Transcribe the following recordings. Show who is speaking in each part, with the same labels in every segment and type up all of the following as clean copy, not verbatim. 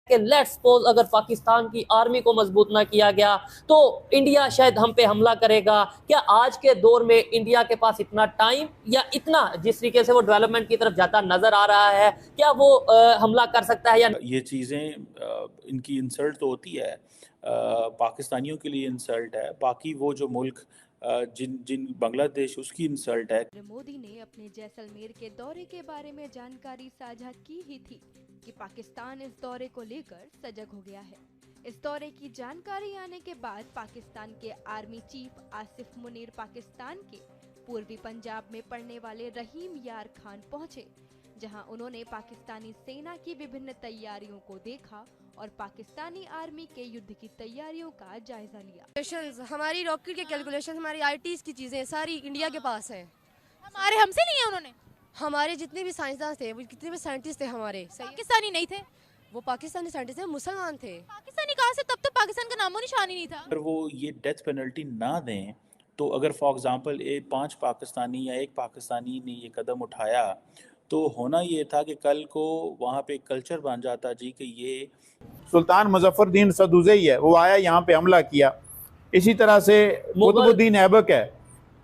Speaker 1: कि let's suppose अगर पाकिस्तान की आर्मी को मजबूत ना किया गया तो इंडिया शायद हम पे हमला करेगा। क्या आज के दौर में इंडिया के पास इतना टाइम या इतना जिस तरीके से वो डेवलपमेंट की तरफ जाता नजर आ रहा है, क्या वो हमला कर सकता है या
Speaker 2: ये चीज़ें इनकी इंसल्ट तो होती है, पाकिस्तानियों के लिए इंसल्ट है, बाकी वो जो मुल्क जिन जिन बांग्लादेश उसकी इंसल्ट है।
Speaker 3: मोदी ने अपने जैसलमेर के दौरे के बारे में जानकारी साझा की ही थी कि पाकिस्तान इस दौरे को लेकर सजग हो गया है। इस दौरे की जानकारी आने के बाद पाकिस्तान के आर्मी चीफ आसिफ मुनीर पाकिस्तान के पूर्वी पंजाब में पड़ने वाले रहीम यार खान पहुंचे, जहां उन्होंने पाकिस्तानी सेना की विभिन्न तैयारियों को देखा और पाकिस्तानी आर्मी के युद्ध की तैयारियों का जायजा लिया।
Speaker 4: हमारी रॉकेट के कैलकुलेशन, हमारी आईटीज की चीजें सारी इंडिया के पास है।
Speaker 5: हमारे हमसे नहीं है उन्होंने।
Speaker 4: हमारे जितने भी साइंसदान थे, वो कितने भी साइंटिस्ट थे हमारे,
Speaker 5: पाकिस्तानी नहीं थे,
Speaker 4: वो पाकिस्तानी साइंटिस्ट थे, मुसलमान थे।
Speaker 5: पाकिस्तानी कहाँ से? तब तो पाकिस्तान का नामो निशान ही नहीं था।
Speaker 2: अगर वो ये डेथ पेनल्टी ना दें तो अगर फॉर एग्जांपल 5 पाकिस्तानी या एक पाकिस्तानी ने ये कदम उठाया तो होना ये था कि कल को वहाँ पे एक कल्चर बन जाता जी कि ये
Speaker 6: सुल्तान मुजफ्फरदीन सदुज़ई है, वो आया यहाँ पे हमला किया। इसी तरह से कुतुबुद्दीन ऐबक है,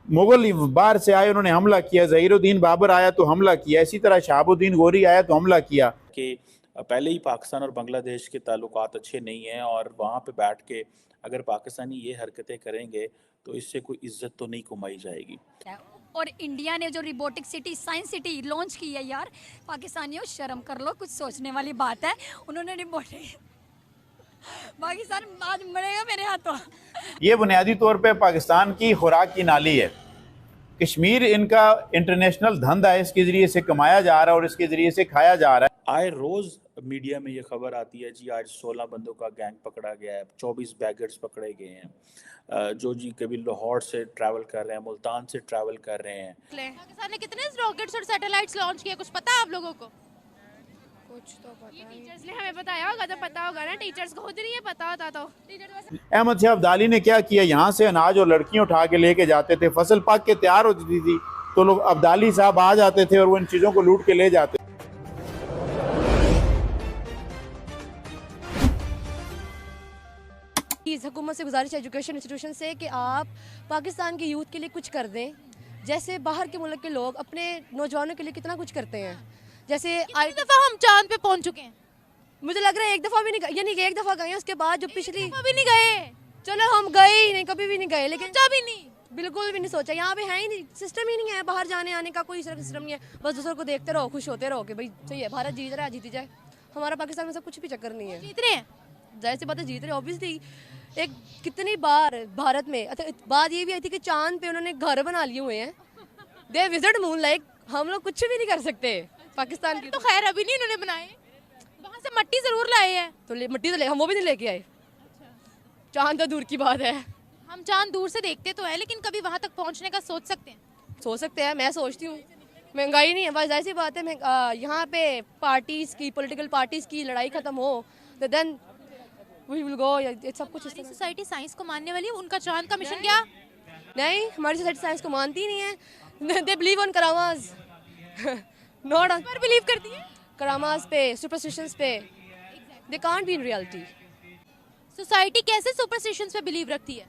Speaker 6: मुगल बाहर से आए, उन्होंने हमला किया। ज़हीरुद्दीन बाबर आया तो हमला किया। इसी तरह शहाबुद्दीन गोरी आया तो हमला किया।
Speaker 2: कि पहले ही पाकिस्तान और बांग्लादेश के ताल्लुकात अच्छे नहीं हैं और वहाँ पे बैठ के अगर पाकिस्तानी ये हरकतें करेंगे तो इससे कोई इज्जत तो नहीं कमाई जाएगी।
Speaker 7: और इंडिया ने जो robotic city, science city launch की है, यार पाकिस्तानियों शर्म कर लो, कुछ सोचने वाली बात है। उन्होंने रोबोटिक पाकिस्तान आज मरेगा मेरे हाथों।
Speaker 6: ये बुनियादी तौर पे पाकिस्तान की खुराक की नाली है। कश्मीर इनका इंटरनेशनल धंधा है, इसके ज़रिए से कमाया जा रहा है और इसके ज़रिए से खाया जा रहा है।
Speaker 2: आए रोज़ मीडिया में ये खबर आती है जी आज 16 बंदों का गैंग पकड़ा गया है, 24 बैगर्स पकड़े गए हैं जो जी कभी लाहौर से ट्रैवल कर रहे हैं, मुल्तान से ट्रैवल कर रहे हैं।
Speaker 5: पाकिस्तान ने कितने रॉकेट्स और सैटेलाइट्स लॉन्च किए, कुछ पता है आप लोगों को?
Speaker 4: कुछ तो पता
Speaker 5: ये टीचर्स ने हमें बताया होगा, जब पता होगा ना, टीचर्स को खुद नहीं है पता होता तो।
Speaker 6: अहमद शाह अब्दाली ने क्या किया, यहाँ से अनाज और लड़कियाँ उठा के लेके जाते थे, फसल पक के तैयार होती थी तो लोग अब्दाली साहब आ जाते थे और वो इन चीज़ों को लूट के ले जाते।
Speaker 4: हुकूमत से गुजारिश है एजुकेशन इंस्टीट्यूशन से कि आप पाकिस्तान के यूथ के लिए कुछ कर दें, जैसे बाहर के मुल्क के लोग अपने नौजवानों के लिए कितना कुछ करते हैं। जैसे
Speaker 5: दफा हम चांद पे पहुंच चुके हैं,
Speaker 4: मुझे लग रहा है एक दफ़ा भी नहीं, यानी कि एक दफ़ा गए हैं, उसके बाद जो पिछली
Speaker 5: भी नहीं गए।
Speaker 4: चलो हम गए ही नहीं, कभी भी नहीं गए, लेकिन
Speaker 5: सोचा भी नहीं,
Speaker 4: बिल्कुल भी नहीं सोचा। यहाँ पे है ही नहीं, सिस्टम ही नहीं है बाहर जाने आने का, कोई सिस्टम नहीं है। बस दूसरों को देखते रहो, खुश होते रहो कि भाई सही है, भारत जीत रहा है, जीती जाए। हमारा पाकिस्तान में सब कुछ भी चक्कर नहीं है।
Speaker 5: जीत रहे हैं,
Speaker 4: जाहिर सी बात है जीत रहे, ऑब्वियसली। एक कितनी बार भारत में बात ये भी आई थी कि चांद पे उन्होंने घर बना लिए हुए हैं, दे विजिट मून, लाइक हम लोग कुछ भी नहीं कर सकते पाकिस्तान की।
Speaker 5: तो खैर अभी नहीं उन्होंने बनाए, वहाँ से मट्टी जरूर लाए हैं।
Speaker 4: तो मट्टी तो हम वो भी नहीं लेके आए। चांद तो दूर की बात है,
Speaker 5: हम चांद दूर से देखते तो है, लेकिन कभी वहाँ तक पहुँचने का सोच सकते हैं?
Speaker 4: सोच सकते हैं, मैं सोचती हूँ। महंगाई नहीं है, बस ऐसी बात है। यहाँ पे पार्टीज़ की, पॉलिटिकल पार्टीज़ की लड़ाई ख़त्म हो तो देन वी विल गो। ये सब कुछ
Speaker 5: हमारी सोसाइटी साइंस को मानने वाली है, उनका चांद का मिशन क्या?
Speaker 4: नहीं, हमारी सोसाइटी साइंस को मानती ही नहीं है। They believe on karmas, not on.
Speaker 5: पर बिलीव करती है
Speaker 4: करामास पे, सुपरस्टिशंस पे। They can't be in reality.
Speaker 5: Society कैसे सुपरस्टिशंस पे बिलीव रखती है?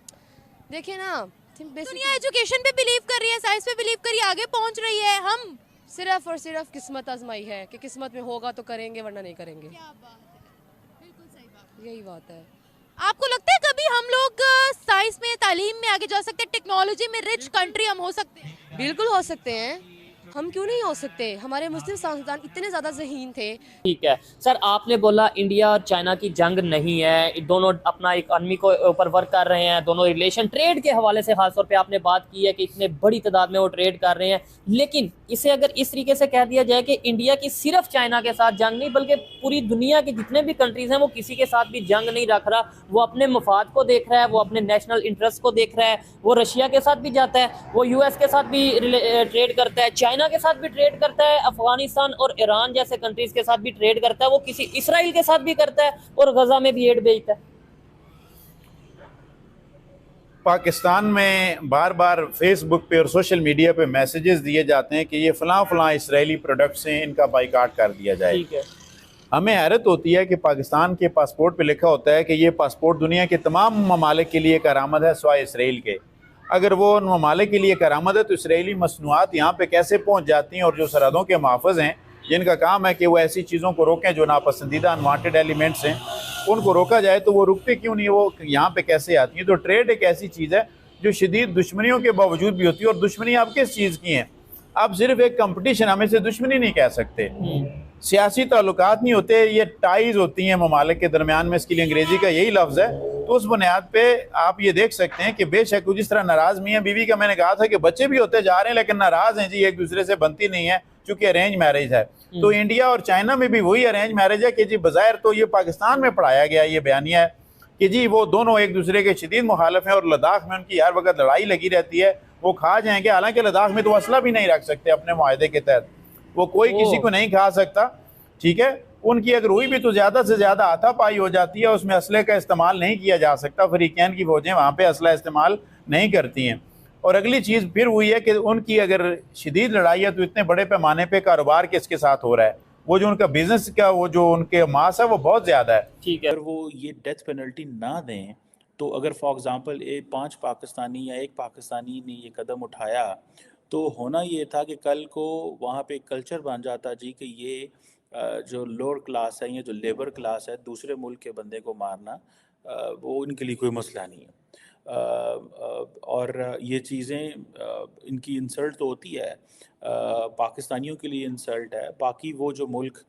Speaker 4: देखिए ना,
Speaker 5: दुनिया एजुकेशन पे बिलीव कर रही है, साइंस पे बिलीव कर रही है, आगे पहुंच रही है। हम
Speaker 4: सिर्फ और सिर्फ किस्मत आजमाई है कि किस्मत में होगा तो करेंगे वरना नहीं करेंगे।
Speaker 5: क्या बात है, बिल्कुल सही बात।
Speaker 4: यही बात है।
Speaker 5: आपको लगता है कभी हम लोग साइंस में, तालीम में आगे जा सकते हैं, टेक्नोलॉजी में रिच कंट्री हम हो सकते हैं?
Speaker 4: बिल्कुल हो सकते हैं, हम क्यों नहीं हो सकते? हमारे मुस्लिम साइंसदान इतने ज़्यादा ज़हीन थे।
Speaker 1: ठीक है सर, आपने बोला इंडिया और चाइना की जंग नहीं है, दोनों अपना एक आर्मी को ऊपर वर्क कर रहे हैं, दोनों रिलेशन ट्रेड के हवाले से खासतौर पे आपने बात की है कि इतने बड़ी तादाद में वो ट्रेड कर रहे हैं। लेकिन इसे अगर इस तरीके से कह दिया जाए कि इंडिया की सिर्फ चाइना के साथ जंग नहीं बल्कि पूरी दुनिया के जितने भी कंट्रीज हैं वो किसी के साथ भी जंग नहीं रख रहा, वो अपने मफाद को देख रहा है, वो अपने नेशनल इंटरेस्ट को देख रहा है, वो रशिया के साथ भी जाता है, वो यूएस के साथ भी ट्रेड करता है, चाइना के साथ भी ट्रेड करता है, अफगानिस्तान और ईरान जैसे कंट्रीज के साथ भी ट्रेड करता है, वो किसी इसराइल के साथ भी करता है और गजा में भी एड भेजता है।
Speaker 6: पाकिस्तान में बार बार फेसबुक पे और सोशल मीडिया पे मैसेजेस दिए जाते हैं कि ये फ़लाँ फ़लाँ इसराइली प्रोडक्ट्स हैं, इनका बाइकाट कर दिया जाए।
Speaker 1: ठीक है।
Speaker 6: हमें हैरत होती है कि पाकिस्तान के पासपोर्ट पे लिखा होता है कि ये पासपोर्ट दुनिया के तमाम ममालिक के लिए करामद है सिवाय इसराइल के। अगर वो उन ममालिक के लिए करामद है तो इसराइली मसनूआत यहाँ पे कैसे पहुँच जाती हैं? और जो सरहदों के मुहाफ़िज़ हैं जिनका काम है कि वो ऐसी चीज़ों को रोकें जो नापसंदीदा अनवांटेड एलिमेंट्स हैं, उनको रोका जाए, तो वो रुकते क्यों नहीं, वो यहाँ पे कैसे आती हैं? तो ट्रेड एक ऐसी चीज़ है जो शदीद दुश्मनियों के बावजूद भी होती है। और दुश्मनी आप किस चीज़ की हैं? आप सिर्फ एक कंपटीशन, हम इसे दुश्मनी नहीं कह सकते, सियासी ताल्लुकात नहीं होते, ये टाइज होती हैं ममालिक के दरमियान में, इसके लिए अंग्रेजी का यही लफ्ज़ है। तो उस बुनियाद पे आप ये देख सकते हैं कि बेशक जिस तरह नाराज़ मियाँ बीवी का मैंने कहा था कि बच्चे भी होते जा रहे हैं लेकिन नाराज़ हैं जी, एक दूसरे से बनती नहीं है चूँकि अरेंज मैरिज है। तो इंडिया और चाइना में भी वही अरेंज मैरिज है कि जी बज़ाहिर तो ये पाकिस्तान में पढ़ाया गया ये बयानिया है कि जी वो दोनों एक दूसरे के शदीद मुखालिफ हैं और लद्दाख में उनकी हर वक्त लड़ाई लगी रहती है, वो खा जाएंगे। हालांकि लद्दाख में तो असला भी नहीं रख सकते अपने मुआहदे के तहत, वो कोई किसी को नहीं खा सकता, ठीक है। उनकी अगर हुई भी तो ज़्यादा से ज़्यादा हाथापाई हो जाती है, उसमें असले का इस्तेमाल नहीं किया जा सकता। अफ्रीकैन की फौजें वहाँ पे असला इस्तेमाल नहीं करती हैं। और अगली चीज़ फिर हुई है कि उनकी अगर शदीद लड़ाई है तो इतने बड़े पैमाने पे कारोबार किसके साथ हो रहा है, वो जो उनका बिजनेस का वो जो उनके मास है वो बहुत ज़्यादा है।
Speaker 1: ठीक है।
Speaker 2: अगर वो ये डेथ पेनल्टी ना दें तो अगर फॉर एग्जांपल 5 पाकिस्तानी या एक पाकिस्तानी ने ये कदम उठाया तो होना ये था कि कल को वहाँ पे एक कल्चर बन जाता जी कि ये जो लोअर क्लास है, ये जो लेबर क्लास है, दूसरे मुल्क के बंदे को मारना वो इनके लिए कोई मसला नहीं है। और ये चीज़ें इनकी इंसल्ट तो होती है, पाकिस्तानियों के लिए इंसल्ट है, बाकी वो जो मुल्क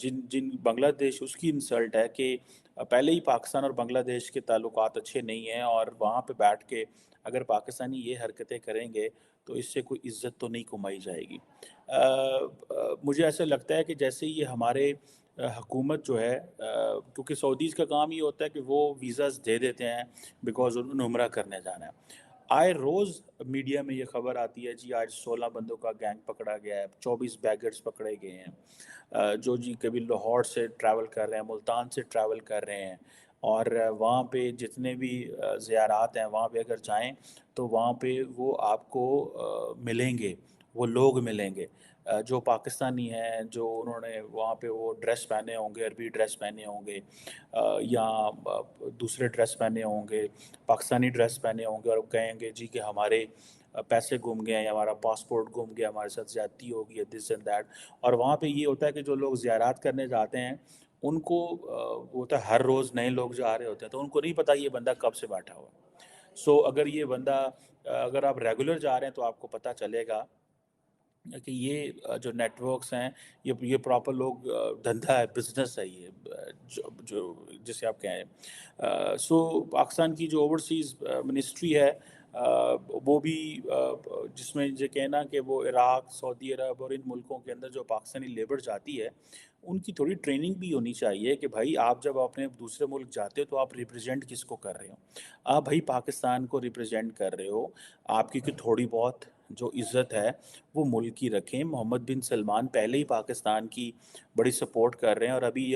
Speaker 2: जिन जिन बांग्लादेश उसकी इंसल्ट है कि पहले ही पाकिस्तान और बांग्लादेश के ताल्लुकात अच्छे नहीं हैं और वहाँ पे बैठ के अगर पाकिस्तानी ये हरकतें करेंगे तो इससे कोई इज्जत तो नहीं कमाई जाएगी। मुझे ऐसा लगता है कि जैसे ये हमारे हुकूमत जो है, क्योंकि सऊदीज़ का काम ये होता है कि वो वीज़ाज़ दे देते हैं बिकॉज़ उन्होंने उम्रा करने जाना है। आए रोज़ मीडिया में ये खबर आती है जी आज 16 बंदों का गैंग पकड़ा गया है, 24 बैगर्स पकड़े गए हैं जो जी कभी लाहौर से ट्रैवल कर रहे हैं, मुल्तान से ट्रैवल कर रहे हैं। और वहाँ पे जितने भी ज़ियारात हैं वहाँ पे अगर जाएं तो वहाँ पे वो आपको मिलेंगे, वो लोग मिलेंगे जो पाकिस्तानी हैं, जो उन्होंने वहाँ पे वो ड्रेस पहने होंगे, अरबी ड्रेस पहने होंगे या दूसरे ड्रेस पहने होंगे, पाकिस्तानी ड्रेस पहने होंगे और कहेंगे जी कि हमारे पैसे गुम गए हैं या हमारा पासपोर्ट गुम गया, हमारे साथ ज़्यादती हो गई है, दिस एंड दैट। और वहाँ पे ये होता है कि जो लोग ज़ियारत करने जाते हैं उनको होता है हर रोज़ नए लोग जा रहे होते हैं तो उनको नहीं पता ये बंदा कब से बैठा हुआ है। सो अगर ये बंदा अगर आप रेगुलर जा रहे हैं तो आपको पता चलेगा कि ये जो नेटवर्क्स हैं ये प्रॉपर लोग धंधा है, बिजनेस है ये जो जिसे आप कहें। सो पाकिस्तान की जो ओवरसीज़ मिनिस्ट्री है वो भी जिसमें ये कहना कि वो इराक़, सऊदी अरब और इन मुल्कों के अंदर जो पाकिस्तानी लेबर जाती है उनकी थोड़ी ट्रेनिंग भी होनी चाहिए कि भाई आप जब अपने दूसरे मुल्क जाते हो तो आप रिप्रेजेंट किसको कर रहे हो, आप भाई पाकिस्तान को रिप्रेजेंट कर रहे हो, आपकी कि थोड़ी बहुत जो इज़्ज़त है वो मुल्क की रखें। मोहम्मद बिन सलमान पहले ही पाकिस्तान की बड़ी सपोर्ट कर रहे हैं और अभी ये